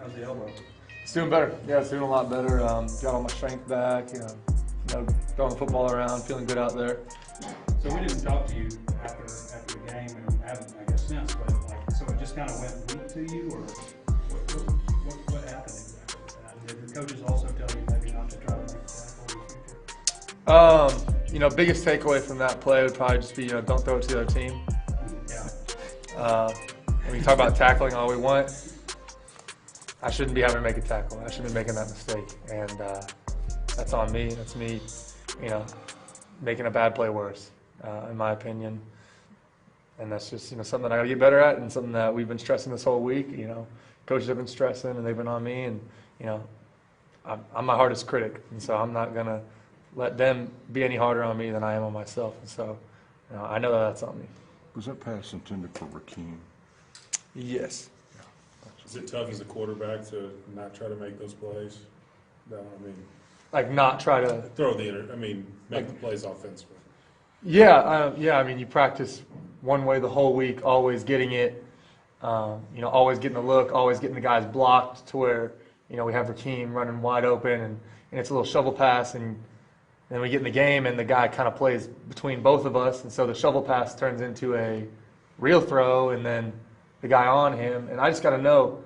How's the elbow? It's doing better. Yeah, it's doing a lot better. Got all my strength back. Throwing the football around, feeling good out there. So we didn't talk to you after the game, and haven't, I guess, since. But so it just kind of went weak to you, or what happened exactly with that? And did the coaches also tell you maybe not to try to make a tackle in the future? Biggest takeaway from that play would probably just be, don't throw it to the other team. Yeah. We can talk about tackling all we want. I shouldn't be having to make a tackle. I shouldn't be making that mistake, and that's on me. That's me, making a bad play worse, in my opinion. And that's just something I got to get better at, and something that we've been stressing this whole week. Coaches have been stressing, and they've been on me, and I'm my hardest critic, and so I'm not gonna let them be any harder on me than I am on myself. And so, I know that's on me. Was that pass intended for Rakeem? Yes. Is it tough as a quarterback to not try to make those plays? No, Like not try to make the plays offensively. Yeah, you practice one way the whole week, always getting it, always getting the look, always getting the guys blocked to where, we have Rakeem running wide open and it's a little shovel pass, and then we get in the game and the guy kind of plays between both of us, and so the shovel pass turns into a real throw, and then the guy on him, and I just got to know,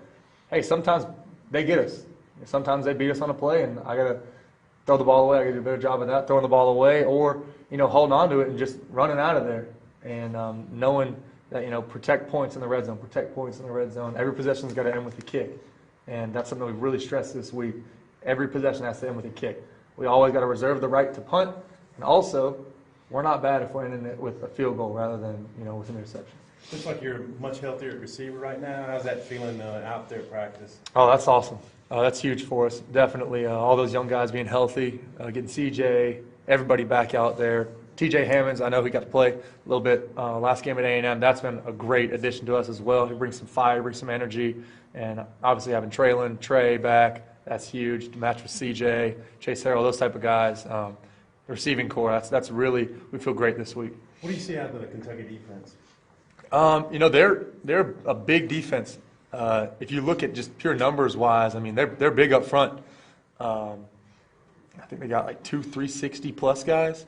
hey, sometimes they get us. Sometimes they beat us on a play, and I got to throw the ball away. I got to do a better job of that, throwing the ball away, or, holding on to it and just running out of there. And knowing that, protect points in the red zone, protect points in the red zone. Every possession's got to end with a kick. And that's something we've really stressed this week. Every possession has to end with a kick. We always got to reserve the right to punt, and also, we're not bad if we're ending it with a field goal rather than, with an interception. Looks like you're much healthier at receiver right now. How's that feeling out there at practice? Oh, that's awesome. That's huge for us. Definitely all those young guys being healthy, getting CJ, everybody back out there. TJ Hammonds, I know he got to play a little bit last game at A&M. That's been a great addition to us as well. He brings some fire, brings some energy, and obviously having Trey back, that's huge. To match with CJ, Chase Harrell, those type of guys. The receiving core, that's really, we feel great this week. What do you see out of the Kentucky defense? They're a big defense. If you look at just pure numbers wise, they're big up front. I think they got like 2 360 plus guys,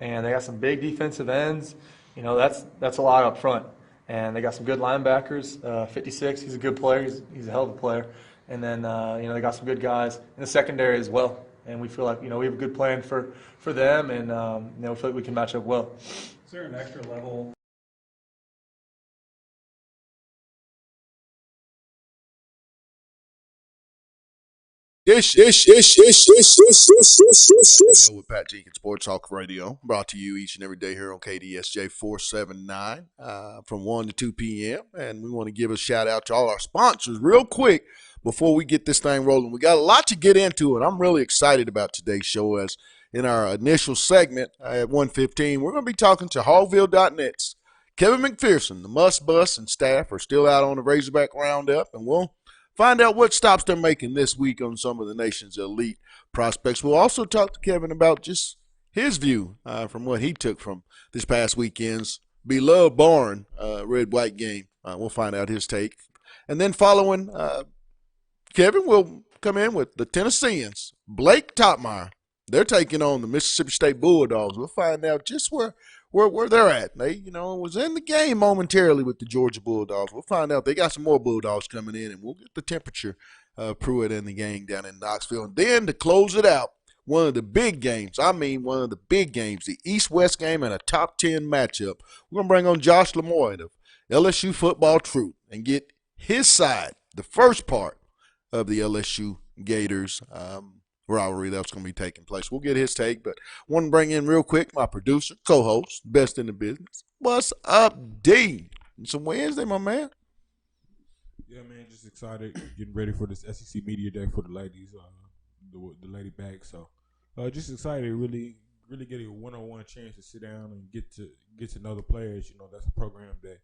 and they got some big defensive ends. That's a lot up front, and they got some good linebackers. 56, he's a good player. He's a hell of a player. And then they got some good guys in the secondary as well. And we feel like we have a good plan for them, and we feel like we can match up well. Is there an extra level? With Pat Jenkins Sports Talk Radio, brought to you each and every day here on KDSJ 479 from 1 to 2 p.m. And we want to give a shout out to all our sponsors real quick before we get this thing rolling. We got a lot to get into, and I'm really excited about today's show. As in our initial segment at 1:15, we're going to be talking to Hogville.net's Kevin McPherson. The Must Bus and staff are still out on the Razorback Roundup, and we'll find out what stops they're making this week on some of the nation's elite prospects. We'll also talk to Kevin about just his view from what he took from this past weekend's beloved barn red-white game. We'll find out his take. And then following Kevin, will come in with the Tennesseans, Blake Topmeyer. They're taking on the Mississippi State Bulldogs. We'll find out just where they're at. They, was in the game momentarily with the Georgia Bulldogs. We'll find out. They got some more Bulldogs coming in, and we'll get the temperature Pruitt and the gang down in Knoxville. And then to close it out, one of the big games. I mean, one of the big games, the East-West game and a top 10 matchup. We're going to bring on Josh Lemoyne of LSU Football Truth and get his side, the first part of the LSU Gators rivalry that's going to be taking place. We'll get his take, but I want to bring in real quick my producer, co-host, best in the business. What's up, D? It's a Wednesday, my man. Yeah, man, just excited, getting ready for this SEC Media Day for the ladies, the lady bag. So, just excited, really getting a one-on-one chance to sit down and get to know the players. You know, that's a program that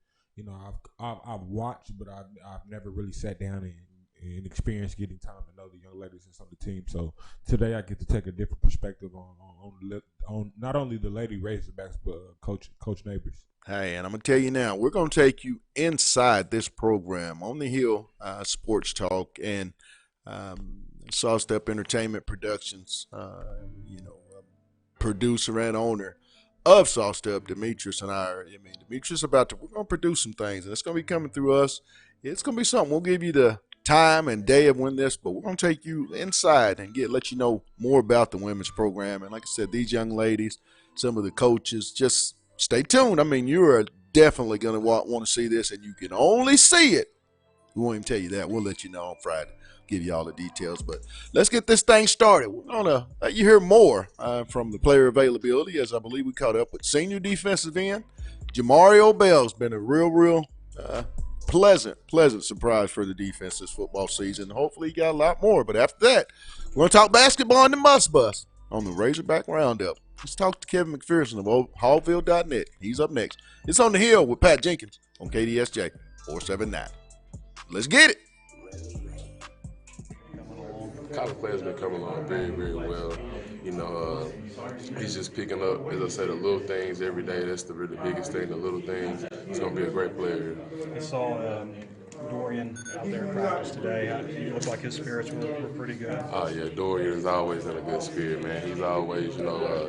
I've watched, but I've never really sat down and experienced getting time to know the young ladies and some of the team. So today I get to take a different perspective on not only the lady Razorbacks but Coach Neighbors. Hey, and I'm going to tell you now, we're going to take you inside this program on the Hill Sports Talk and Sawstep Entertainment Productions, producer and owner of Sawstep, Demetrius and Demetrius we're going to produce some things, and it's going to be coming through us. It's going to be something. We'll give you the time and day of when this, but we're going to take you inside and let you know more about the women's program. And like I said, these young ladies, some of the coaches, just stay tuned. I mean, you are definitely going to want to see this, and you can only see it. We won't even tell you that. We'll let you know on Friday. Give you all the details. But let's get this thing started. We're going to let you hear more from the player availability, as I believe we caught up with senior defensive end. Jamario Bell's been a real pleasant surprise for the defense this football season. Hopefully he got a lot more. But after that, we're going to talk basketball in the Must Bus on the Razorback Roundup. Let's talk to Kevin McPherson of Hallville.net. He's up next. It's On the Hill with Pat Jenkins on KDSJ 479. Let's get it. College players been coming along very, very well. You know, he's just picking up, as I said, the little things every day. That's the really biggest thing, the little things. He's going to be a great player. I saw Dorian out there in practice today. He looked like his spirits were pretty good. Oh, yeah, Dorian is always in a good spirit, man. He's always,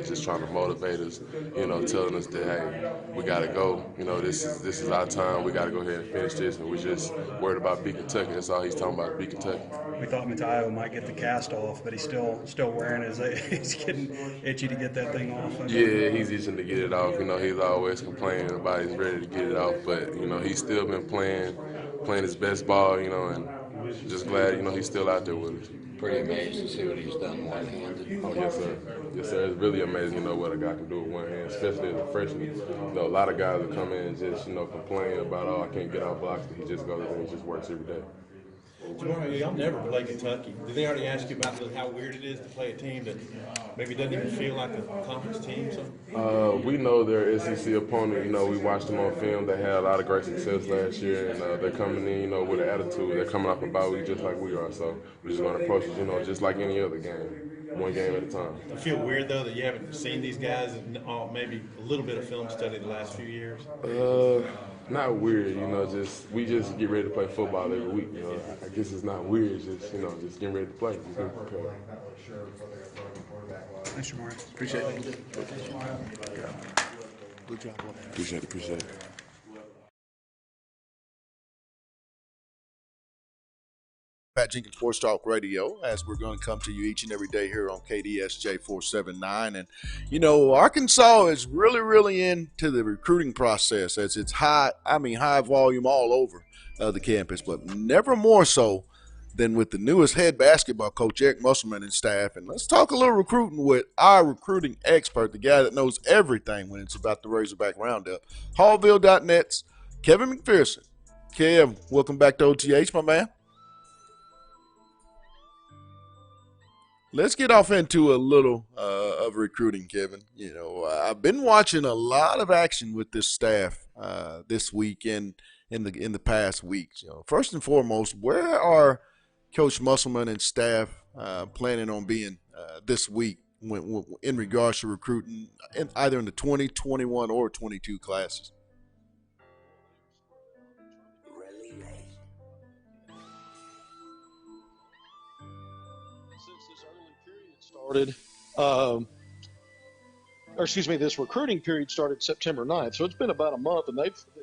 just trying to motivate us, telling us that, hey, we got to go. This is our time. We got to go ahead and finish this. And we're just worried about beat Kentucky. That's all he's talking about, beat Kentucky. We thought Matayo might get the cast off, but he's still wearing it. He's getting itchy to get that thing off. Yeah, he's itching to get it off. He's always complaining about he's ready to get it off. But, he's still been playing his best ball, and just glad, he's still out there with us. Pretty amazed to see what he's done one-handed. Oh, yes, sir. Yes, sir. It's really amazing, what a guy can do with one hand, especially as a freshman. A lot of guys will come in and just, complain about, I can't get off blocks. He just goes and he just works every day. Jamario, y'all never play Kentucky. Did they already ask you about how weird it is to play a team that maybe doesn't even feel like a conference team? We know their SEC opponent. We watched them on film. They had a lot of great success last year, and they're coming in, with an attitude. They're coming off a bye week just like we are. So we're just going to approach it, just like any other game, one game at a time. You feel weird though that you haven't seen these guys and maybe a little bit of film study the last few years? Not weird, we just get ready to play football every week. I guess it's not weird, it's just, just getting ready to play. Just getting prepared. Thanks, Jamari. Appreciate it. Good job, boy. Appreciate it. Pat Jenkins Sports Talk Radio, as we're going to come to you each and every day here on KDSJ 479. And, Arkansas is really into the recruiting process as it's high volume all over the campus, but never more so than with the newest head basketball coach, Eric Musselman, and staff. And let's talk a little recruiting with our recruiting expert, the guy that knows everything when it's about the Razorback Roundup, Hallville.net's Kevin McPherson. Kev, welcome back to OTH, my man. Let's get off into a little of recruiting, Kevin. I've been watching a lot of action with this staff this week and in the past weeks. First and foremost, where are Coach Musselman and staff planning on being this week in regards to recruiting, either in the 20, 21, or 22 classes? This recruiting period started September 9th, so it's been about a month, and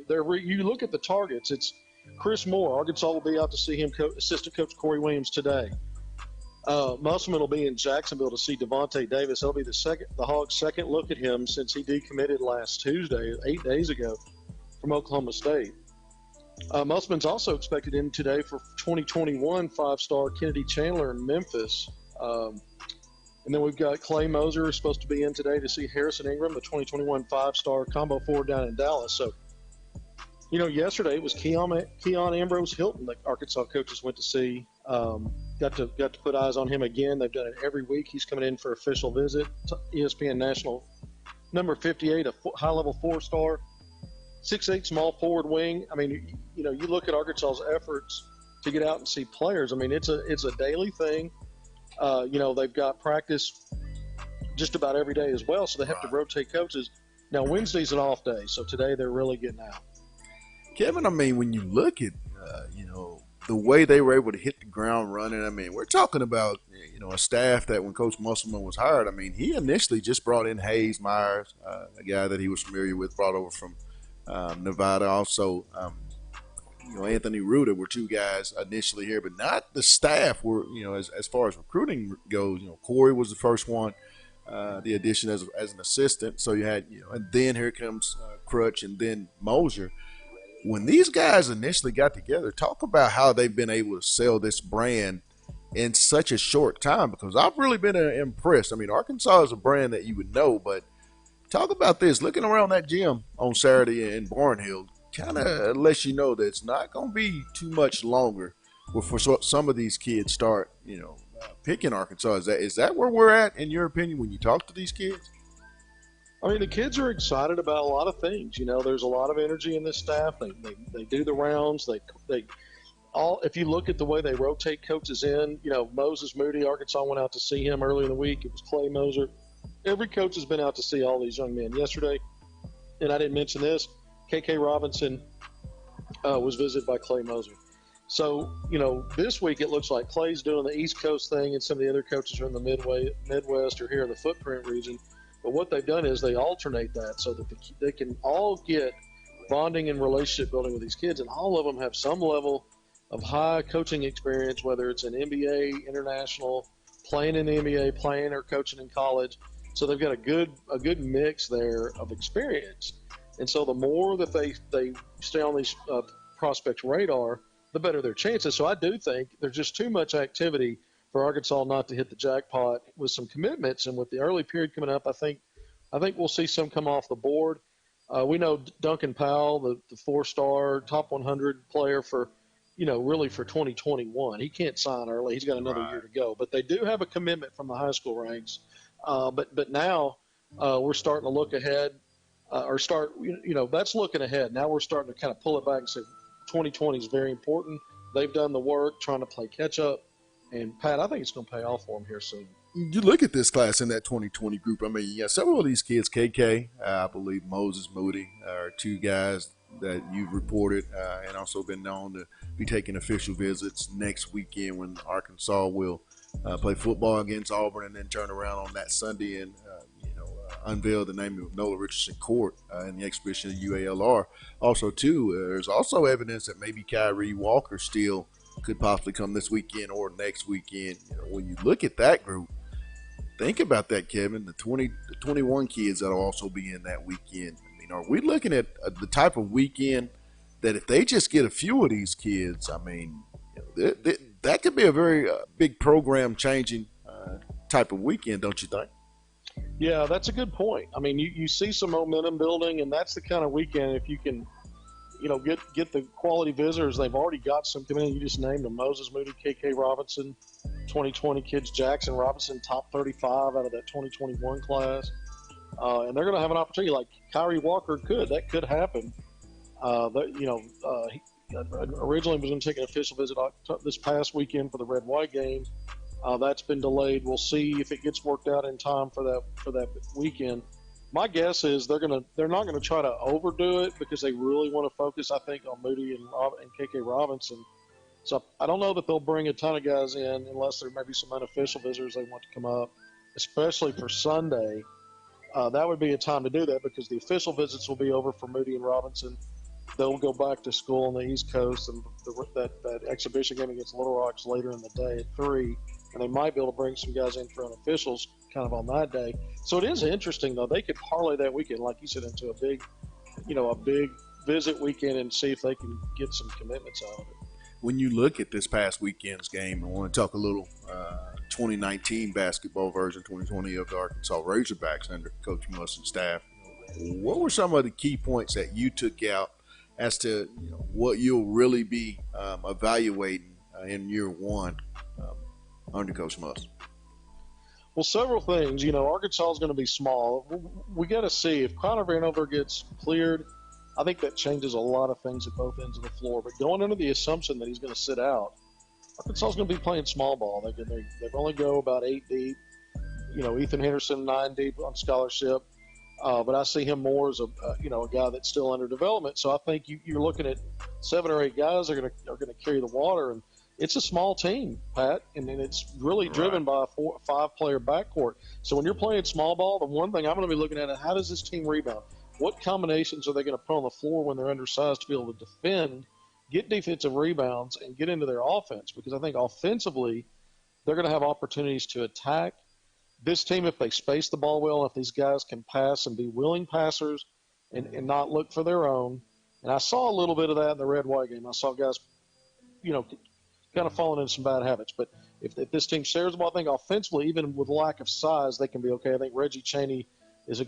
you look at the targets, it's Chris Moore. Arkansas will be out to see him, assistant coach Corey Williams today. Musselman will be in Jacksonville to see Devontae Davis. That'll be the Hogs' second look at him since he decommitted last Tuesday, 8 days ago, from Oklahoma State. Musselman's also expected in today for 2021 five-star Kennedy Chandler in Memphis. And then we've got Clay Moser supposed to be in today to see Harrison Ingram, the 2021 five-star combo forward down in Dallas. So, yesterday it was Keon Ambrose Hilton that Arkansas coaches went to see. Got to put eyes on him again. They've done it every week. He's coming in for official visit. ESPN National number 58, a high-level four-star, 6'8" small forward wing. I mean, you look at Arkansas's efforts to get out and see players. I mean, it's a daily thing. They've got practice just about every day as well, so they have to rotate coaches. Now, Wednesday's an off day, so today they're really getting out. Kevin, I mean, when you look at, the way they were able to hit the ground running, I mean, we're talking about, a staff that when Coach Musselman was hired, I mean, he initially just brought in Hayes Myers, a guy that he was familiar with, brought over from Nevada. Also, Anthony Ruda were two guys initially here, but not the staff were, as far as recruiting goes, Corey was the first one, the addition as an assistant. So you had, and then here comes Crutch and then Mosier. When these guys initially got together, talk about how they've been able to sell this brand in such a short time, because I've really been impressed. I mean, Arkansas is a brand that you would know, but talk about this. Looking around that gym on Saturday in Barnhill kind of lets you know that it's not going to be too much longer before some of these kids start, picking Arkansas. Is that where we're at, in your opinion, when you talk to these kids? I mean, the kids are excited about a lot of things. There's a lot of energy in this staff. They do the rounds. If you look at the way they rotate coaches in, Moses Moody, Arkansas went out to see him earlier in the week. It was Clay Moser. Every coach has been out to see all these young men. Yesterday, and I didn't mention this, KK Robinson was visited by Clay Moser. So, this week it looks like Clay's doing the East Coast thing and some of the other coaches are in the Midwest or here in the footprint region. But what they've done is they alternate that so that they can all get bonding and relationship building with these kids, and all of them have some level of high coaching experience, whether it's an NBA, international, playing in the NBA, playing or coaching in college. So they've got a good mix there of experience. And so the more that they stay on these prospects' radar, the better their chances. So I do think there's just too much activity for Arkansas not to hit the jackpot with some commitments. And with the early period coming up, I think we'll see some come off the board. We know Duncan Powell, the four-star top 100 player for, really for 2021. He can't sign early. He's got another year to go. But they do have a commitment from the high school ranks. But now we're starting to look ahead that's looking ahead. Now we're starting to kind of pull it back and say 2020 is very important. They've done the work trying to play catch up. And, Pat, I think it's going to pay off for them here soon. You look at this class in that 2020 group. I mean, you got several of these kids, KK, I believe Moses Moody are two guys that you've reported and also been known to be taking official visits next weekend when Arkansas will play football against Auburn and then turn around on that Sunday and, unveil the name of Nola Richardson Court in the exhibition of UALR. Also, too, there's also evidence that maybe Kyrie Walker still could possibly come this weekend or next weekend. When you look at that group, think about that, Kevin, the 21 kids that'll also be in that weekend. I mean, are we looking at the type of weekend that if they just get a few of these kids, I mean, that could be a very big program changing type of weekend, don't you think? Yeah, that's a good point. I mean, you see some momentum building, and that's the kind of weekend if you can get the quality visitors. They've already got some coming in. You just named them: Moses Moody, KK Robinson, 2020 kids, Jackson Robinson, top 35 out of that 2021 class. And they're going to have an opportunity like Kyrie Walker that could happen. He originally was going to take an official visit this past weekend for the red-white game. That's been delayed. We'll see if it gets worked out in time for that weekend. My guess is they're not going to try to overdo it because they really want to focus, I think, on Moody and KK Robinson. So I don't know that they'll bring a ton of guys in unless there may be some unofficial visitors they want to come up, especially for Sunday. That would be a time to do that because the official visits will be over for Moody and Robinson. They'll go back to school on the East Coast, and that exhibition game against Little Rock's later in the day at 3. and they might be able to bring some guys in for unofficials kind of on that day. So it is interesting, though. They could parlay that weekend, like you said, into a big visit weekend and see if they can get some commitments out of it. When you look at this past weekend's game, I want to talk a little 2019 basketball version, 2020 of the Arkansas Razorbacks under Coach Muss and staff. What were some of the key points that you took out as to what you'll really be evaluating in year one under Coach Muss? Well, several things. Arkansas is going to be small. We got to see if Connor Vanover gets cleared. I think that changes a lot of things at both ends of the floor. But going under the assumption that he's going to sit out, Arkansas is going to be playing small ball. They only go about 8 deep. Ethan Henderson 9 deep on scholarship. But I see him more as a guy that's still under development. So I think you're looking at 7 or 8 guys are going to carry the water, and it's a small team, Pat, and it's really driven by a 5-player backcourt. So when you're playing small ball, the one thing I'm going to be looking at is how does this team rebound? What combinations are they going to put on the floor when they're undersized to be able to defend, get defensive rebounds, and get into their offense? Because I think offensively, they're going to have opportunities to attack. This team, if they space the ball well, if these guys can pass and be willing passers and not look for their own. And I saw a little bit of that in the red-white game. I saw guys, kind of falling into some bad habits. But if this team shares the ball, I think offensively, even with lack of size, they can be okay. I think Reggie Chaney is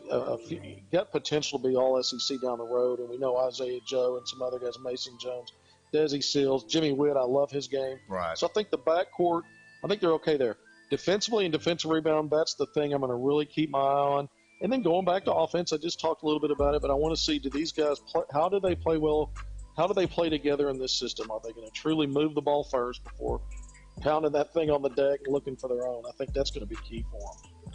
got potential to be all SEC down the road. And we know Isaiah Joe and some other guys, Mason Jones, Desi Seals, Jimmy Witt, I love his game. Right. So I think the backcourt, I think they're okay there. Defensively and defensive rebound, that's the thing I'm going to really keep my eye on. And then going back to offense, I just talked a little bit about it, but I want to see, do these guys play, how do they play well? How do they play together in this system? Are they going to truly move the ball first before pounding that thing on the deck and looking for their own? I think that's going to be key for them.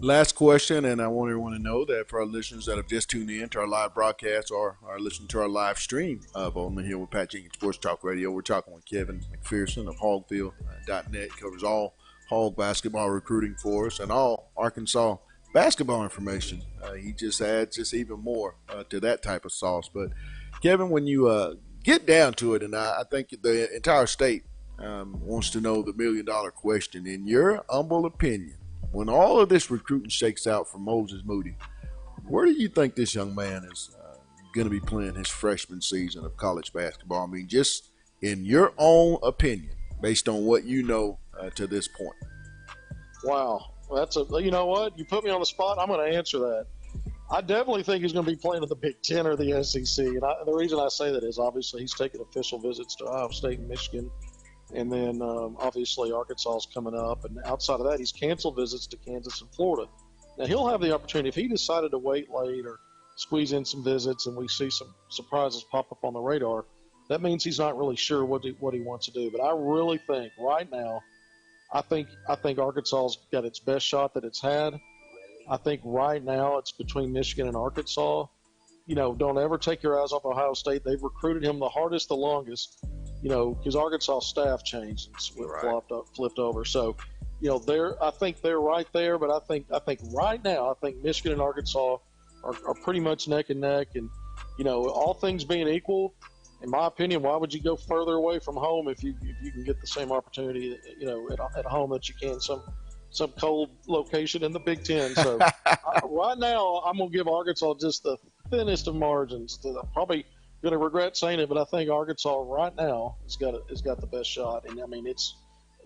Last question, and I want everyone to know that for our listeners that have just tuned in to our live broadcast or are listening to our live stream of On the Hill with Pat Jenkins Sports Talk Radio, we're talking with Kevin McPherson of Hogfield.net. Covers all Hog basketball recruiting for us and all Arkansas basketball information. He just adds even more to that type of sauce. But, Kevin, when you get down to it, and I think the entire state wants to know the million-dollar question, in your humble opinion, when all of this recruiting shakes out for Moses Moody, where do you think this young man is going to be playing his freshman season of college basketball? I mean, just in your own opinion, based on what you know to this point. Wow. You know what? You put me on the spot, I'm going to answer that. I definitely think he's going to be playing in the Big Ten or the SEC. And the reason I say that is obviously he's taking official visits to Ohio State and Michigan. And then obviously Arkansas is coming up. And outside of that, he's canceled visits to Kansas and Florida. Now, he'll have the opportunity. If he decided to wait late or squeeze in some visits and we see some surprises pop up on the radar, that means he's not really sure what he wants to do. But I really think right now, I think Arkansas's got its best shot that it's had. I think right now it's between Michigan and Arkansas. Don't ever take your eyes off Ohio State. They've recruited him the hardest, the longest, because Arkansas staff changed and flipped over. So, I think they're right there. But I think right now, I think Michigan and Arkansas are pretty much neck and neck. And, all things being equal, in my opinion, why would you go further away from home if you can get the same opportunity, at home that you can some cold location in the Big Ten? So right now, I'm going to give Arkansas just the thinnest of margins. I'm probably going to regret saying it, but I think Arkansas right now has got the best shot. And I mean, it's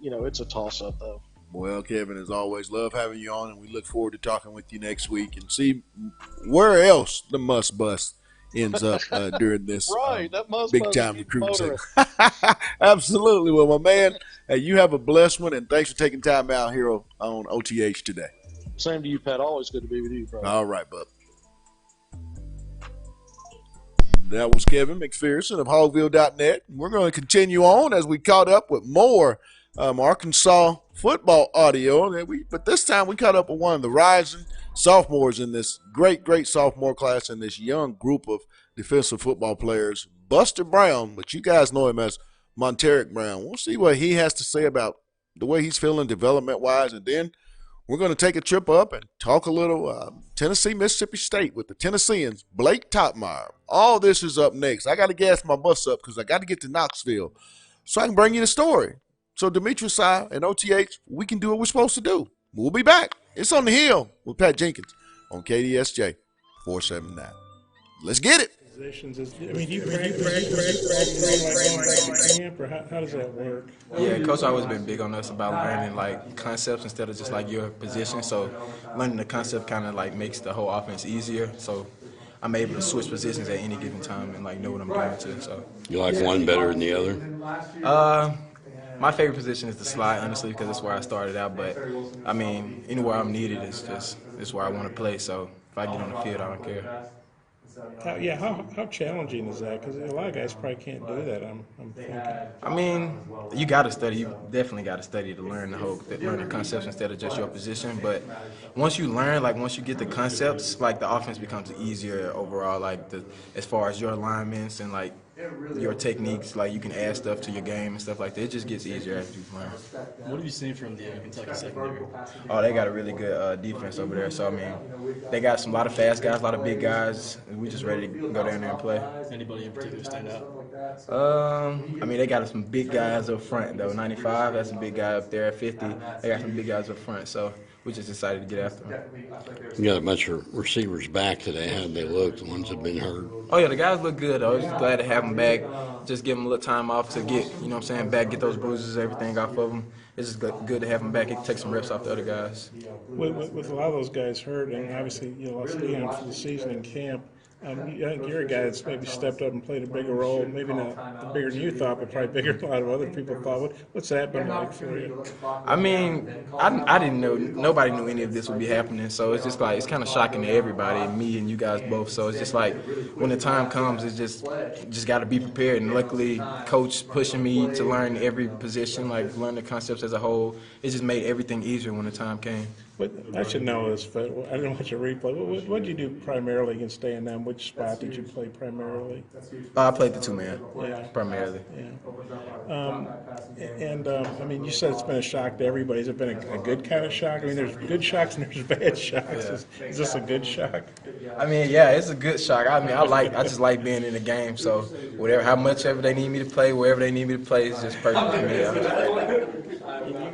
a toss up though. Well, Kevin, as always, love having you on, and we look forward to talking with you next week and see where else the must bust ends up during this big-time recruiting season. Absolutely. Well, my man, you have a blessed one, and thanks for taking time out here on OTH today. Same to you, Pat. Always good to be with you, brother. All right, bub. That was Kevin McPherson of Hogville.net. We're going to continue on as we caught up with more Arkansas football audio. But this time we caught up with one of the rising sophomores in this great sophomore class and this young group of defensive football players, Buster Brown, but you guys know him as Monteric Brown. We'll see what he has to say about the way he's feeling development-wise, and then we're going to take a trip up and talk a little Tennessee, Mississippi State with the Tennesseans, Blake Topmeyer. All this is up next. I got to gas my bus up because I got to get to Knoxville so I can bring you the story So Demetrius Sy and OTH, we can do what we're supposed to do. We'll be back. It's on the Hill with Pat Jenkins on KDSJ 479. Let's get it. Positions is, I mean, do you practice camp, or how does that work? Yeah, coach always been big on us about learning like concepts instead of just like your position. So learning the concept kind of like makes the whole offense easier. So I'm able to switch positions at any given time and like know what I'm doing too. So you like one better than the other? My favorite position is the slot, honestly, because that's where I started out. But I mean, anywhere I'm needed is where I want to play. So if I get on the field, I don't care. How challenging is that? Because a lot of guys probably can't do that. I'm thinking. I mean, you got to study. You definitely got to study to learn the concepts instead of just your position. But once you learn, like once you get the concepts, like the offense becomes easier overall. Like as far as your alignments and like your techniques, like you can add stuff to your game and stuff like that. It just gets easier as you learn. What have you seen from the Kentucky secondary? Oh, they got a really good defense over there. So I mean, they got a lot of fast guys, a lot of big guys. And we just ready to go down there and play. Anybody in particular stand out? I mean, they got some big guys up front though. 95, that's a big guy up there. 50, they got some big guys up front. So we just decided to get after them. You got a bunch of receivers back today. How did they look? The ones that have been hurt? Oh yeah, the guys look good. I was just glad to have them back. Just give them a little time off to get, you know what I'm saying, back, get those bruises, everything off of them. It's just good to have them back. It can take some reps off the other guys. With a lot of those guys hurt, and obviously you lost Leon for the season in camp. I think you're a guy that's maybe stepped up and played a bigger role, maybe not bigger than you thought, but probably bigger than a lot of other people thought. What's that been like for you? I mean, I didn't know, nobody knew any of this would be happening, so it's just like, it's kind of shocking to everybody, me and you guys both, so it's just like, when the time comes, it's just got to be prepared, and luckily, coach pushing me to learn every position, like learn the concepts as a whole, it just made everything easier when the time came. But I should know this, but I didn't watch a replay. What did you do primarily against staying down? Which spot did you play primarily? I played the two-man, primarily. Yeah. I mean, you said it's been a shock to everybody. Has it been a good kind of shock? I mean, there's good shocks and there's bad shocks. Yeah. Is this a good shock? I mean, yeah, it's a good shock. I mean, I just like being in the game. So whatever, how much ever they need me to play, wherever they need me to play, it's just perfect for me. I'm just ready.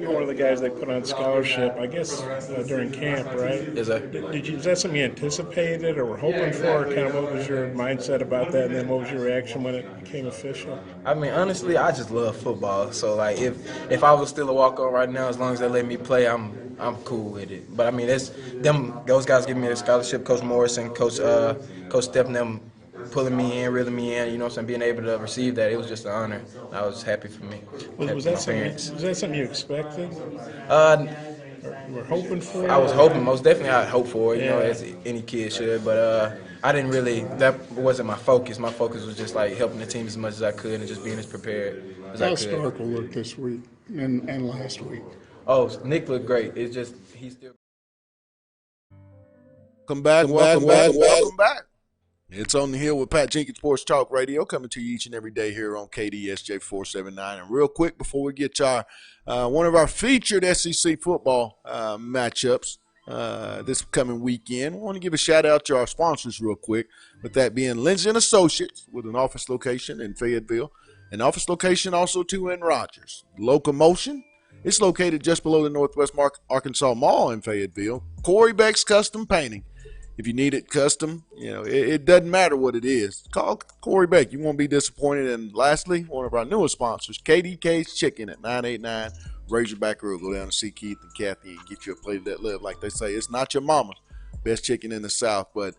You're one of the guys they put on scholarship, I guess, during camp, right? Is that? Is that something you anticipated or were hoping for? Kind of what was your mindset about that, and then what was your reaction when it became official? I mean, honestly, I just love football. So like, if I was still a walk-on right now, as long as they let me play, I'm cool with it. But I mean, those guys giving me a scholarship, Coach Morrison, Coach Stephen, them pulling me in, reeling me in, you know what I'm saying, being able to receive that, it was just an honor. I was happy for me. Was that something you expected? We're hoping for? I was hoping, most definitely I'd hope for it, you know, as any kid should, but I didn't really, that wasn't my focus. My focus was just like helping the team as much as I could and just being as prepared as I could. How's Stark will look this week and last week? Oh, Nick looked great. It's just, he's still. Welcome back. It's on the Hill with Pat Jenkins Sports Talk Radio, coming to you each and every day here on KDSJ 479. And real quick, before we get to our one of our featured SEC football matchups this coming weekend, I want to give a shout out to our sponsors real quick. With that being Lindsay & Associates, with an office location in Fayetteville, an office location also too in Rogers. Locomotion, it's located just below the Northwest Arkansas Mall in Fayetteville. Corey Beck's Custom Painting. If you need it custom, you know, it doesn't matter what it is. Call Corey Beck. You won't be disappointed. And lastly, one of our newest sponsors, KDK's Chicken at 989 Razorback Road. Go down and see Keith and Kathy and get you a plate of that love. Like they say, it's not your mama's best chicken in the South. But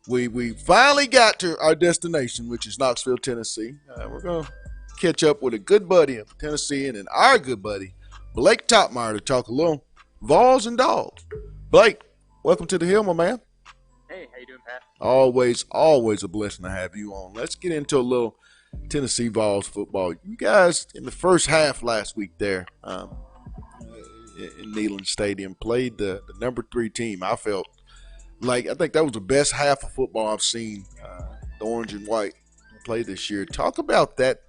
we finally got to our destination, which is Knoxville, Tennessee. We're going to catch up with a good buddy of Tennessee and our good buddy, Blake Topmeyer, to talk a little Vols and Dogs. Blake, welcome to the Hill, my man. Hey, how you doing, Pat? Always a blessing to have you on. Let's get into a little Tennessee Vols football. You guys, in the first half last week there in Neyland Stadium, played the number 3 team. I think that was the best half of football I've seen the orange and white play this year. Talk about that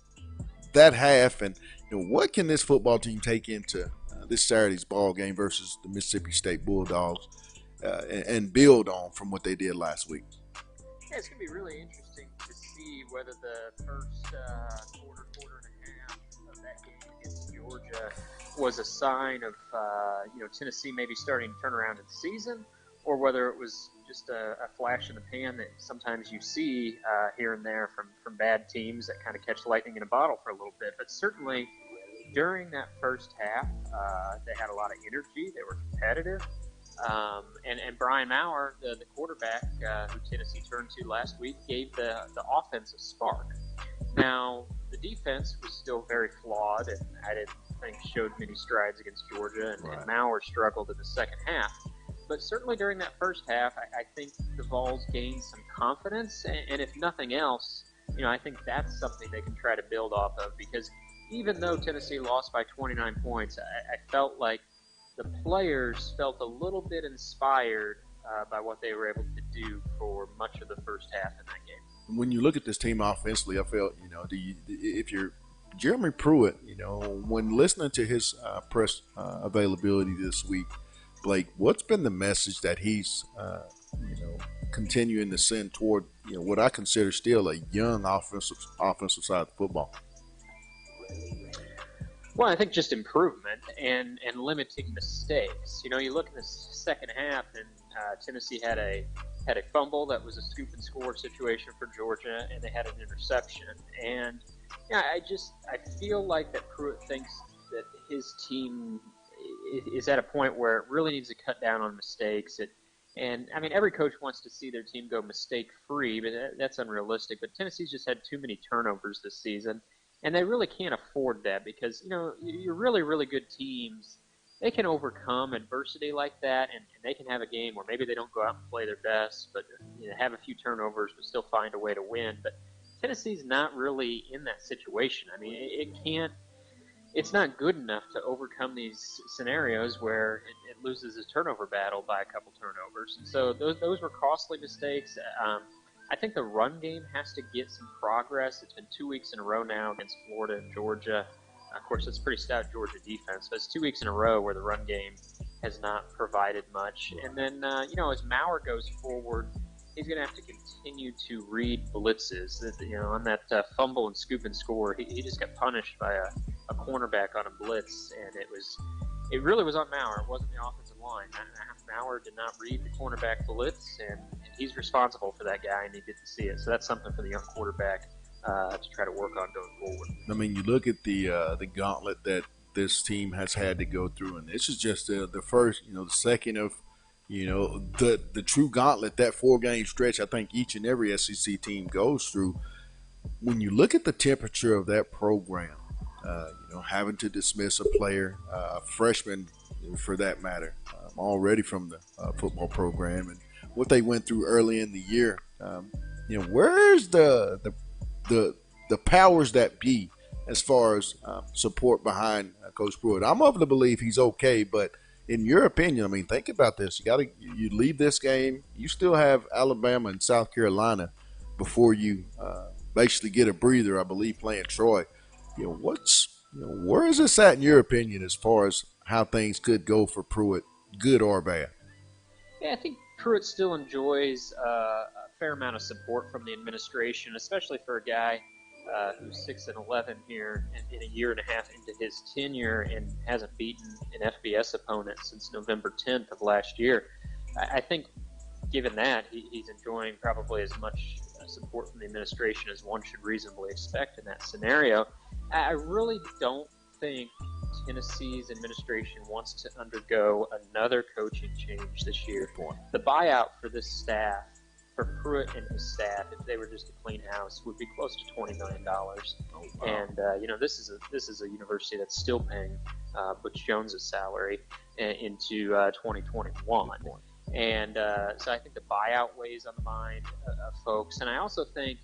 half and what can this football team take into this Saturday's ball game versus the Mississippi State Bulldogs? And build on from what they did last week. Yeah, it's going to be really interesting to see whether the first quarter and a half of that game against Georgia Georgia was a sign of Tennessee maybe starting to turn around in the season, or whether it was just a flash in the pan that sometimes you see here and there from bad teams that kind of catch lightning in a bottle for a little bit. But certainly during that first half, they had a lot of energy. They were competitive. And Brian Maurer, the quarterback who Tennessee turned to last week, gave the offense a spark. Now, the defense was still very flawed, and I didn't think showed many strides against Georgia, and Maurer struggled in the second half. But certainly during that first half, I think the Vols gained some confidence, and if nothing else, I think that's something they can try to build off of, because even though Tennessee lost by 29 points, I felt like the players felt a little bit inspired by what they were able to do for much of the first half in that game. When you look at this team offensively, I felt, if you're Jeremy Pruitt, when listening to his press availability this week, Blake, what's been the message that he's, continuing to send toward, what I consider still a young offensive side of football? Well, I think just improvement and limiting mistakes. You look in the second half, and Tennessee had a fumble that was a scoop and score situation for Georgia, and they had an interception. And I feel like that Pruitt thinks that his team is at a point where it really needs to cut down on mistakes. And every coach wants to see their team go mistake-free, but that's unrealistic. But Tennessee's just had too many turnovers this season. And they really can't afford that because, you're really, really good teams. They can overcome adversity like that, and they can have a game where maybe they don't go out and play their best, but have a few turnovers but still find a way to win. But Tennessee's not really in that situation. It's not good enough to overcome these scenarios where it loses a turnover battle by a couple turnovers. And so those were costly mistakes. I think the run game has to get some progress. It's been 2 weeks in a row now against Florida and Georgia. Of course, it's pretty stout Georgia defense, but it's 2 weeks in a row where the run game has not provided much. And then, as Maurer goes forward, he's going to have to continue to read blitzes. On that fumble and scoop and score, he just got punished by a cornerback on a blitz, and it really was on Maurer. It wasn't the offensive line. Maurer did not read the cornerback blitz, and he's responsible for that guy, and he didn't see it. So that's something for the young quarterback to try to work on going forward. You look at the gauntlet that this team has had to go through, and this is just the first, the second of, the true gauntlet, that 4-game stretch I think each and every SEC team goes through. When you look at the temperature of that program, having to dismiss a player, a freshman for that matter, already from the football program, and what they went through early in the year, where's the powers that be as far as support behind Coach Pruitt? I'm of the belief he's okay, but in your opinion, think about this. You leave this game, you still have Alabama and South Carolina before you basically get a breather, I believe, playing Troy. Where is this at in your opinion as far as how things could go for Pruitt, good or bad? Yeah, I think Pruitt still enjoys a fair amount of support from the administration, especially for a guy who's 6-11 here in a year and a half into his tenure and hasn't beaten an FBS opponent since November 10th of last year. I think given that, he's enjoying probably as much support from the administration as one should reasonably expect in that scenario. I really don't think Tennessee's administration wants to undergo another coaching change this year. The buyout for this staff, for Pruitt and his staff, if they were just to clean house, would be close to $20 million. And this is a university that's still paying Butch Jones's salary into 2021. And so I think the buyout weighs on the mind of folks. And I also think,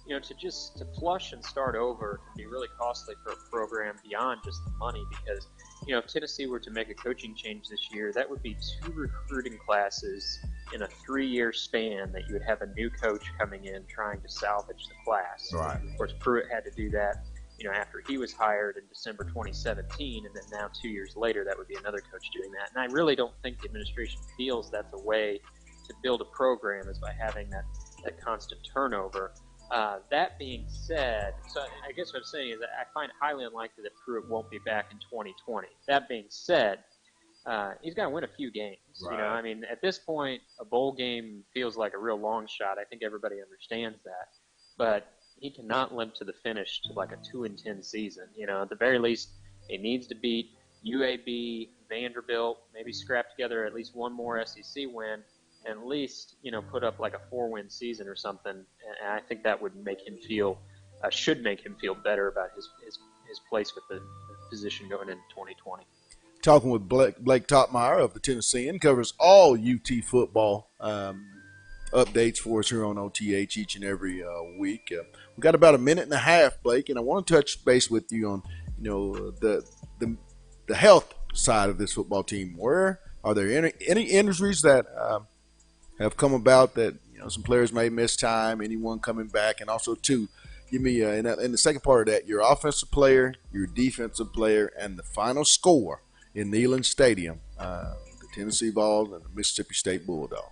to flush and start over can be really costly for a program beyond just the money, because, if Tennessee were to make a coaching change this year, that would be 2 recruiting classes in a 3-year span that you would have a new coach coming in trying to salvage the class. Right. Of course, Pruitt had to do that, after he was hired in December 2017, and then now 2 years later, that would be another coach doing that. And I really don't think the administration feels that's a way to build a program, is by having that constant turnover. That being said, so I guess what I'm saying is that I find it highly unlikely that Pruitt won't be back in 2020. That being said, he's got to win a few games. Right. You know, I mean, at this point, a bowl game feels like a real long shot. I think everybody understands that. But he cannot limp to the finish to like a 2-10 season. You know, at the very least, he needs to beat UAB, Vanderbilt, maybe scrap together at least one more SEC win, and at least, you know, put up like a 4-win season or something. And I think that would make him feel, should make him feel better about his place with the position going into 2020. Talking with Blake Topmeyer of the Tennessean, covers all UT football updates for us here on OTH each and every week. We've got about a minute and a half, Blake, and I want to touch base with you on, you know, the health side of this football team. Where are there any injuries that have come about that, you know, some players may miss time, anyone coming back, and also too, give me in the second part of that, your offensive player, your defensive player, and the final score in Neyland Stadium, the Tennessee Vols and the Mississippi State Bulldogs.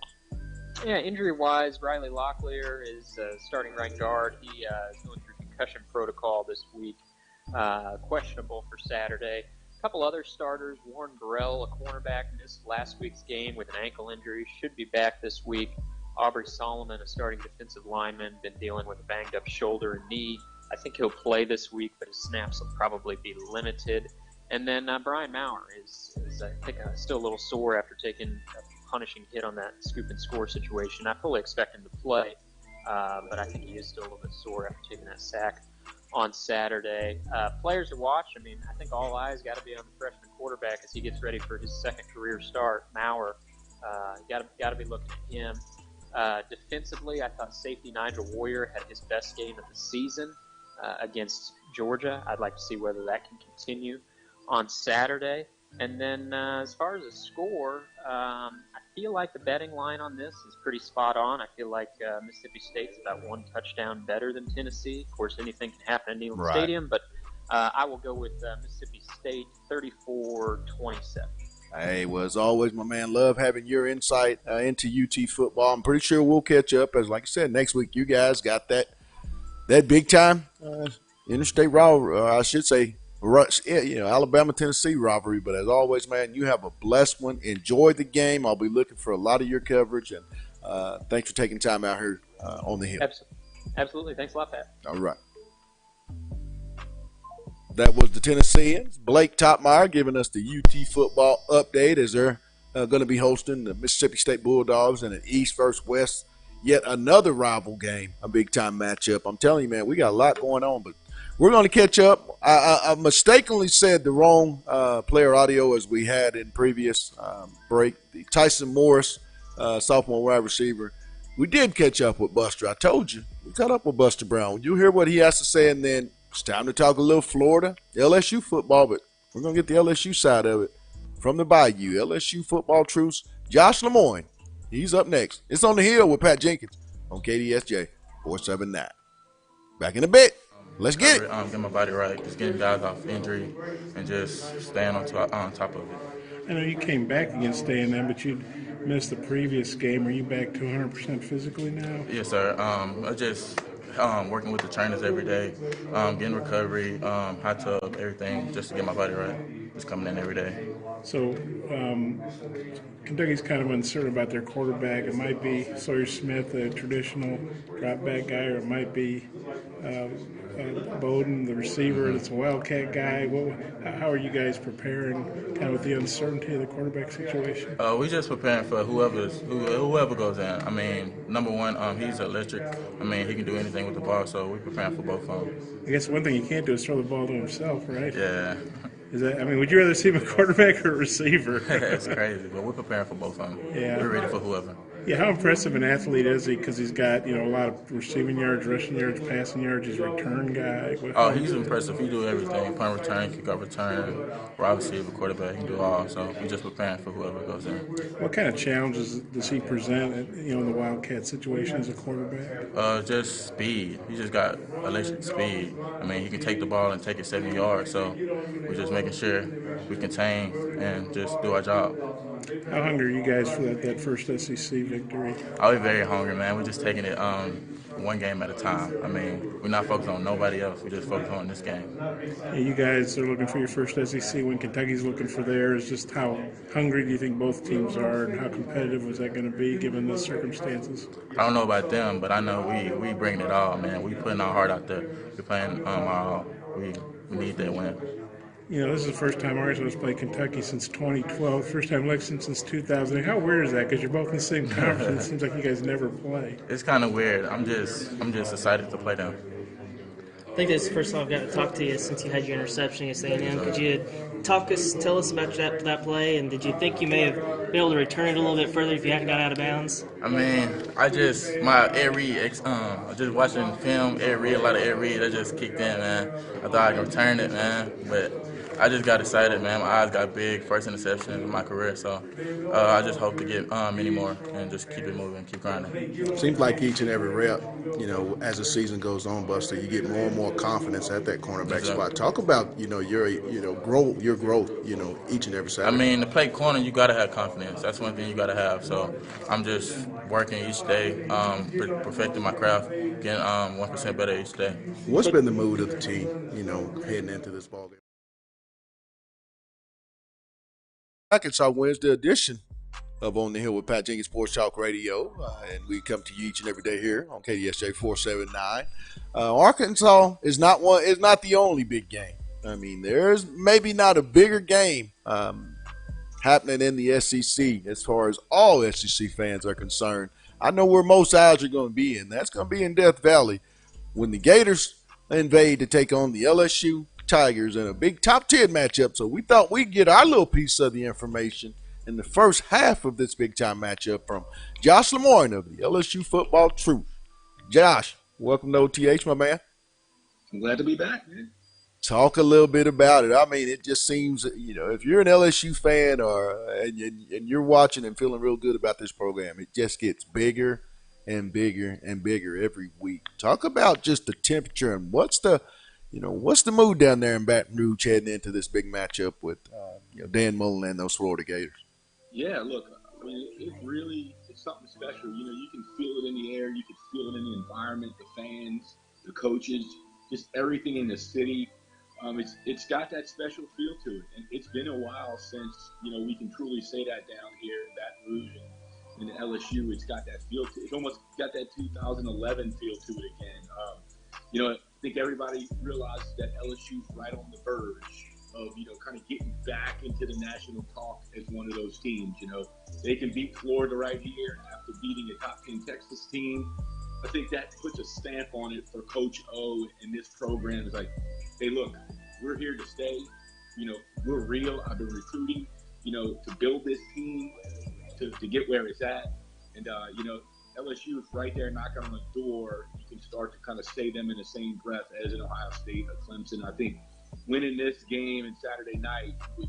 Yeah, injury-wise, Riley Locklear is starting right guard. He is going through concussion protocol this week, questionable for Saturday. A couple other starters, Warren Burrell, a cornerback, missed last week's game with an ankle injury, should be back this week. Aubrey Solomon, a starting defensive lineman, been dealing with a banged-up shoulder and knee. I think he'll play this week, but his snaps will probably be limited. And then Brian Maurer is I think, still a little sore after taking a punishing hit on that scoop and score situation. I fully expect him to play, but I think he is still a little bit sore after taking that sack on Saturday. Players to watch, I mean, I think all eyes got to be on the freshman quarterback as he gets ready for his second career start, Maurer. Got to be looking at him. Defensively, I thought safety Nigel Warrior had his best game of the season against Georgia. I'd like to see whether that can continue on Saturday. And then as far as the score, I feel like the betting line on this is pretty spot on. I feel like Mississippi State's about one touchdown better than Tennessee. Of course, anything can happen at Neyland Stadium, but I will go with Mississippi State 34-27. Hey, well, as always, my man, love having your insight into UT football. I'm pretty sure we'll catch up, as like I said, next week you guys got that big-time interstate rivalry, I should say, you know, Alabama-Tennessee rivalry. But as always, man, you have a blessed one. Enjoy the game. I'll be looking for a lot of your coverage, and thanks for taking time out here on the Hill. Absolutely. Thanks a lot, Pat. All right. That was the Tennesseans. Blake Topmeyer giving us the UT football update as they're going to be hosting the Mississippi State Bulldogs in an East versus West, yet another rival game, a big-time matchup. I'm telling you, man, we got a lot going on, but we're going to catch up. I mistakenly said the wrong player audio as we had in previous break. The Tyson Morris, sophomore wide receiver. We did catch up with Buster. I told you. We caught up with Buster Brown. You hear what he has to say, and then it's time to talk a little Florida, LSU football, but we're going to get the LSU side of it from the Bayou. LSU football truce. Josh Lemoyne, he's up next. It's On the Hill with Pat Jenkins on KDSJ 479. Back in a bit. Let's get it. Get my body right, just getting guys off injury and just staying on top of it. I know you came back against A&M, but you missed the previous game. Are you back to 100% physically now? Yes, sir. I just working with the trainers every day, getting recovery, hot tub, everything, just to get my body right. Just coming in every day. So Kentucky's kind of uncertain about their quarterback. It might be Sawyer Smith, a traditional drop back guy, or it might be Bowden, the receiver, that's a Wildcat guy. How are you guys preparing kind of with the uncertainty of the quarterback situation? We just preparing for whoever goes in. I mean, number one, he's electric. I mean, he can do anything with the ball, so we're preparing for both of them. I guess one thing you can't do is throw the ball to himself, right? Yeah. Would you rather see him a quarterback or a receiver? It's crazy, but we're preparing for both of them. Yeah. We're ready for whoever. Yeah, how impressive an athlete is he? Because he's got, a lot of receiving yards, rushing yards, passing yards. He's a return guy. He's impressive. He do everything: punt return, kickoff return, wide receiver, quarterback. He can do all. So we're just preparing for whoever goes in. What kind of challenges does he present, in the Wildcat situation as a quarterback? Just speed. He just got electric speed. I mean, he can take the ball and take it 70 yards. So we're just making sure we contain and just do our job. How hungry are you guys for that first SEC victory? I'll be very hungry, man. We're just taking it one game at a time. I mean, we're not focused on nobody else. We're just focused on this game. Yeah, you guys are looking for your first SEC when Kentucky's looking for theirs. Just how hungry do you think both teams are, and how competitive was that going to be given the circumstances? I don't know about them, but I know we bring it all, man. We putting our heart out there. We're playing our all. We need that win. You know, this is the first time Arkansas has played Kentucky since 2012. First time Lexington since 2000. How weird is that? Because you're both in the same conference. It seems like you guys never play. It's kind of weird. I'm just excited to play them. I think this is the first time I've got to talk to you since you had your interception against A&M. Could you tell us about that play, and did you think you may have been able to return it a little bit further if you hadn't got out of bounds? I mean, my Ed Reed, just watching film, Ed Reed, a lot of Ed Reed, that just kicked in, man. I thought I could return it, man, but I just got excited, man. My eyes got big, first interception in my career, so I just hope to get many more and just keep it moving, keep grinding. Seems like each and every rep, as the season goes on, Buster, you get more and more confidence at that cornerback spot. Talk about, your growth, each and every Saturday. I mean, to play corner, you got to have confidence. That's one thing you got to have. So I'm just working each day, perfecting my craft, getting 1% better each day. What's been the mood of the team, heading into this ballgame? It's our Wednesday edition of On the Hill with Pat Jenkins Sports Talk Radio, and we come to you each and every day here on KDSJ 479. Arkansas is not the only big game. I mean, there's maybe not a bigger game happening in the SEC as far as all SEC fans are concerned. I know where most eyes are going to be in. That's going to be in Death Valley when the Gators invade to take on the LSU Tigers in a big top 10 matchup. So we thought we'd get our little piece of the information in the first half of this big time matchup from Josh Lemoyne of the LSU Football Truth. Josh, welcome to OTH, my man. I'm glad to be back, man. Talk a little bit about it. I mean, it just seems, if you're an LSU fan and you're watching and feeling real good about this program, it just gets bigger and bigger and bigger every week. Talk about just the temperature and what's the mood down there in Baton Rouge heading into this big matchup with Dan Mullen and those Florida Gators? Yeah, look, I mean, it's something special. You can feel it in the air. You can feel it in the environment, the fans, the coaches, just everything in the city. It's got that special feel to it. And it's been a while since, we can truly say that down here in Baton Rouge and in LSU. It's got that feel to it. It's almost got that 2011 feel to it again. I think everybody realizes that LSU's right on the verge of, kind of getting back into the national talk as one of those teams. They can beat Florida right here after beating a top 10 Texas team. I think that puts a stamp on it for Coach O and this program. It's like, hey, look, we're here to stay. We're real. I've been recruiting, to build this team to get where it's at. And, LSU is right there knocking on the door. You can start to kind of say them in the same breath as an Ohio State or Clemson. I think winning this game and Saturday night would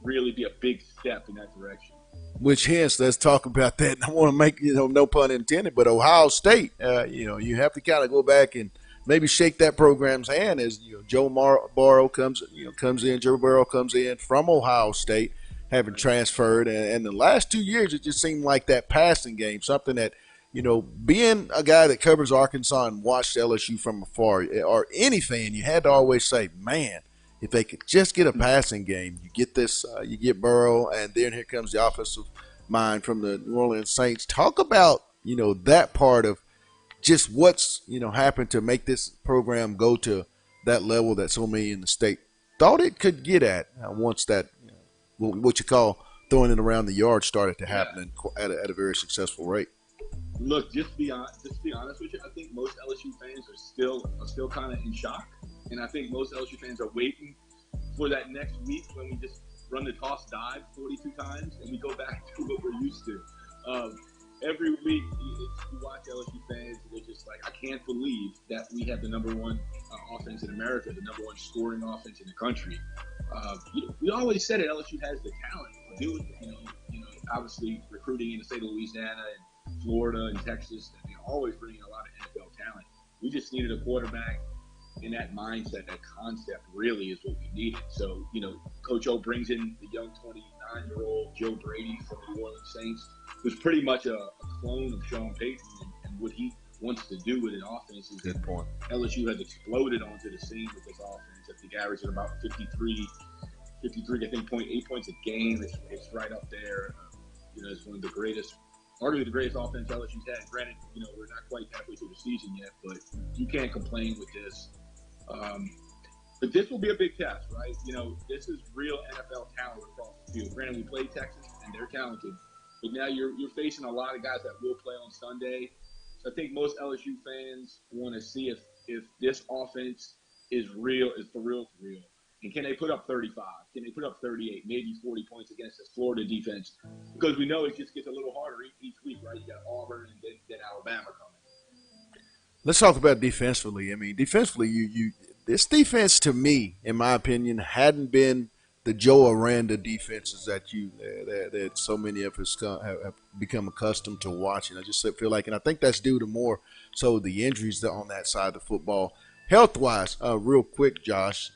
really be a big step in that direction. Which hence, let's talk about that. And I want to make, no pun intended, but Ohio State, you have to kind of go back and maybe shake that program's hand as Joe Burrow comes in from Ohio State, having transferred. And the last 2 years, it just seemed like that passing game, something that, being a guy that covers Arkansas and watched LSU from afar, or any fan, you had to always say, man, if they could just get a passing game, you get this, you get Burrow, and then here comes the offensive mind from the New Orleans Saints. Talk about, that part of just what's, happened to make this program go to that level that so many in the state thought it could get at once that, what you call throwing it around the yard started to happen at a very successful rate. Look, just to be honest with you, I think most LSU fans are still kind of in shock, and I think most LSU fans are waiting for that next week when we just run the toss dive 42 times and we go back to what we're used to. Every week you watch LSU fans, they're just like, I can't believe that we have the number one offense in America, the number one scoring offense in the country. We always said that LSU has the talent to do it. Obviously recruiting in the state of Louisiana and Florida and Texas, they're always bringing a lot of NFL talent. We just needed a quarterback in that mindset, that concept really is what we needed. So, Coach O brings in the young 29-year-old Joe Brady from the New Orleans Saints, who's pretty much a clone of Sean Payton and what he wants to do with an offense is Good point. LSU has exploded onto the scene with this offense. I think averaging about 53, I think 0.8 points a game. It's right up there. It's one of the greatest, arguably the greatest offense LSU's had. Granted, we're not quite halfway through the season yet, but you can't complain with this. But this will be a big test, right? This is real NFL talent across the field. Granted, we played Texas, and they're talented. But now you're facing a lot of guys that will play on Sunday. So I think most LSU fans want to see if this offense is real, is for real. And can they put up 35? Can they put up 38, maybe 40 points against this Florida defense? Because we know it just gets a little harder each week, right? You got Auburn and then Alabama coming. Let's talk about defensively. I mean, defensively, this defense, to me, in my opinion, hadn't been the Joe Aranda defenses that so many of us have become accustomed to watching. I just feel like, and I think that's due to more so the injuries that on that side of the football. Health-wise, real quick, Josh,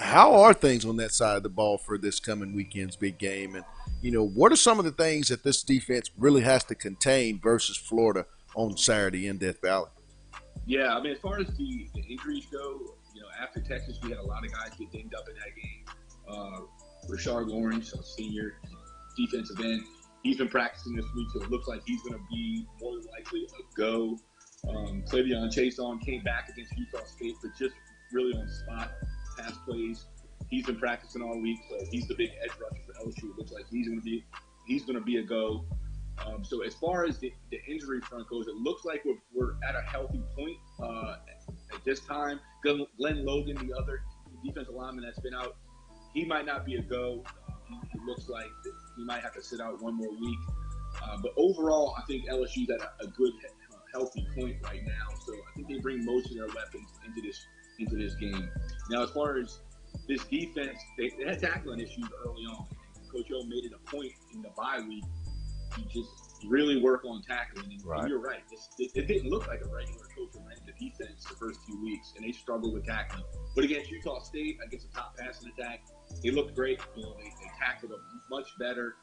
how are things on that side of the ball for this coming weekend's big game? And, what are some of the things that this defense really has to contain versus Florida on Saturday in Death Valley? Yeah, I mean, as far as the injuries go, after Texas, we had a lot of guys get dinged up in that game. Rashard Lawrence, a senior defensive end, he's been practicing this week, so it looks like he's going to be more than likely a go. Clevion Chason came back against Utah State, but just really on spot pass plays. He's been practicing all week, so he's the big edge rusher for LSU. It looks like he's going to be a go. So as far as the injury front goes, it looks like we're at a healthy point at this time. Glenn Logan, the other defensive lineman that's been out, he might not be a go. It looks like he might have to sit out one more week. But overall, I think LSU's at a good, healthy point right now. So I think they bring most of their weapons into this game. Now, as far as this defense, they had tackling issues early on. Coach O made it a point in the bye week to just really work on tackling. And you're right. It didn't look like a regular Coach Orlando defense the first few weeks, and they struggled with tackling. But against Utah State, against the top passing attack, they looked great. They tackled them much better.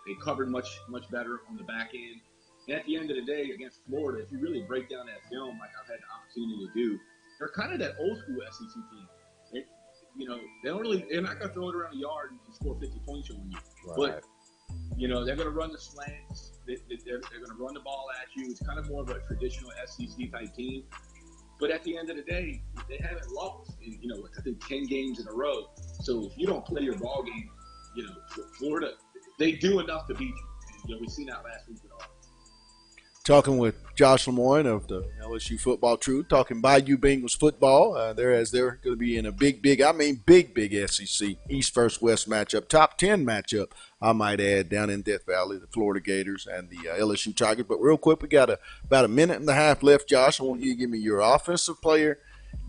They covered much better on the back end. And at the end of the day, against Florida, if you really break down that film, like I've had the opportunity to do, they're kind of that old school SEC team. They're not going to throw it around the yard and score 50 points on you. Right. But they're going to run the slants. They're going to run the ball at you. It's kind of more of a traditional SEC type team. But at the end of the day, they haven't lost in, I think 10 games in a row. So if you don't play your ball game, Florida, they do enough to beat you. We've seen that last week with Auburn. Talking with Josh Lemoyne of the LSU Football Truth, talking Bayou Bengals football. They're going to be in a big SEC East versus West matchup, top 10 matchup, I might add, down in Death Valley, the Florida Gators and the LSU Tigers. But real quick, we got about a minute and a half left, Josh. I want you to give me your offensive player,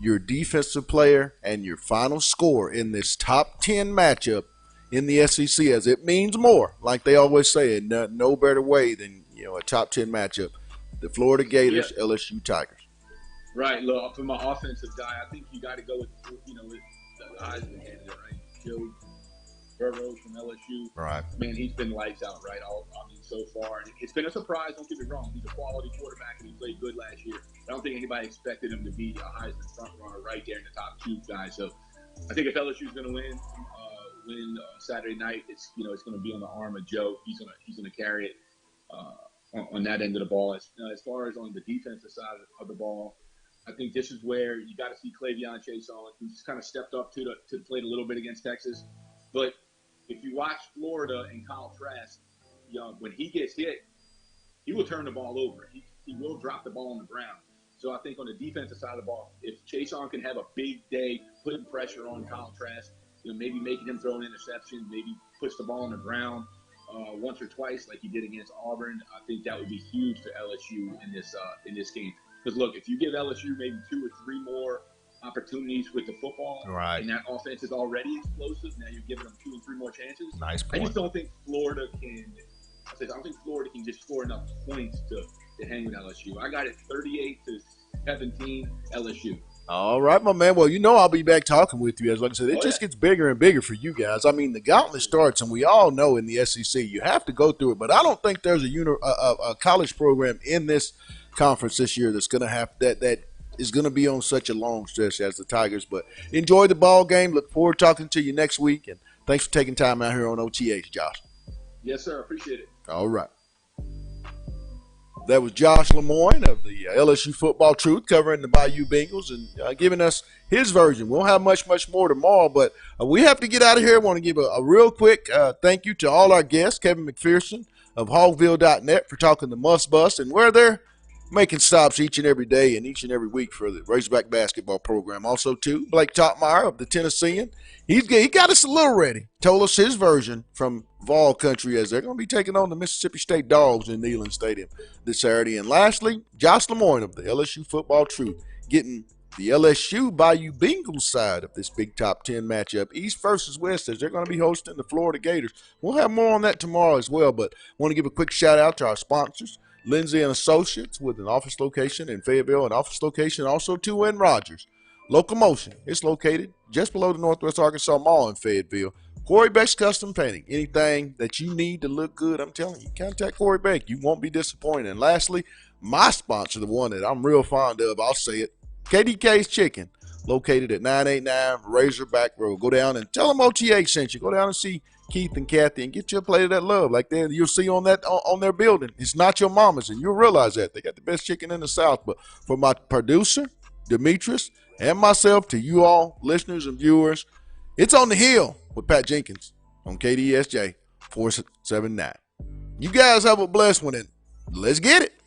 your defensive player, and your final score in this top 10 matchup in the SEC, as it means more. Like they always say, no better way than a top 10 matchup. The Florida Gators, LSU Tigers. Right. Look, for my offensive guy, I think you got to go with the Heisman candidate, right? Joe Burrow from LSU. Right. Man, he's been lights out, right? So far. And it's been a surprise, don't get me wrong. He's a quality quarterback, and he played good last year. I don't think anybody expected him to be a Heisman front runner right there in the top 2 guys. So I think if LSU's going to win Saturday night, it's going to be on the arm of Joe. He's going to carry it on that end of the ball. As far as on the defensive side of the ball, I think this is where you got to see Clevion Chason, who's kind of stepped up to the plate a little bit against Texas. But if you watch Florida and Kyle Trask, when he gets hit, he will turn the ball over. He will drop the ball on the ground. So I think on the defensive side of the ball, if Chason can have a big day, putting pressure on Kyle Trask, maybe making him throw an interception, maybe puts the ball on the ground once or twice like he did against Auburn, I think that would be huge for LSU in this game. Because look, if you give LSU maybe 2 or 3 more opportunities with the football, right, and that offense is already explosive, now you're giving them 2 and 3 more chances. Nice point. I just don't think Florida can. I don't think Florida can just score enough points to hang with LSU. I got it 38-17 LSU. All right, my man. Well, you know I'll be back talking with you. As like I said, it just gets bigger and bigger for you guys. I mean, the gauntlet starts, and we all know in the SEC you have to go through it. But I don't think there's a college program in this conference this year that's going to have that is going to be on such a long stretch as the Tigers. But enjoy the ball game. Look forward to talking to you next week. And thanks for taking time out here on OTAs, Josh. Yes, sir. Appreciate it. All right. That was Josh Lemoyne of the LSU Football Truth covering the Bayou Bengals and giving us his version. We'll have much more tomorrow, but we have to get out of here. I want to give a real quick thank you to all our guests, Kevin McPherson of Hogville.net for talking the Must Bus, and where they're making stops each and every day and each and every week for the Razorback basketball program. Also, too, Blake Topmeyer of the Tennessean. He got us a little ready. Told us his version from Vol Country as they're going to be taking on the Mississippi State Dogs in Neyland Stadium this Saturday. And lastly, Josh Lemoyne of the LSU Football Truth getting the LSU Bayou Bengals side of this big top 10 matchup, East versus West, as they're going to be hosting the Florida Gators. We'll have more on that tomorrow as well, but want to give a quick shout out to our sponsors, Lindsay and Associates with an office location in Fayetteville, an office location also too in Rogers. Locomotion, it's located just below the Northwest Arkansas Mall in Fayetteville. Corey Beck's Custom Painting, anything that you need to look good, I'm telling you, contact Corey Beck. You won't be disappointed. And lastly, my sponsor, the one that I'm real fond of, I'll say it, KDK's Chicken, located at 989 Razorback Road. Go down and tell them OTA sent you. Go down and see Keith and Kathy and get you a plate of that love like that you'll see on their building. It's not your mama's, and you'll realize that. They got the best chicken in the South. But for my producer, Demetrius, and myself, to you all, listeners and viewers, it's On the Hill with Pat Jenkins on KDSJ 479. You guys have a blessed one, and let's get it.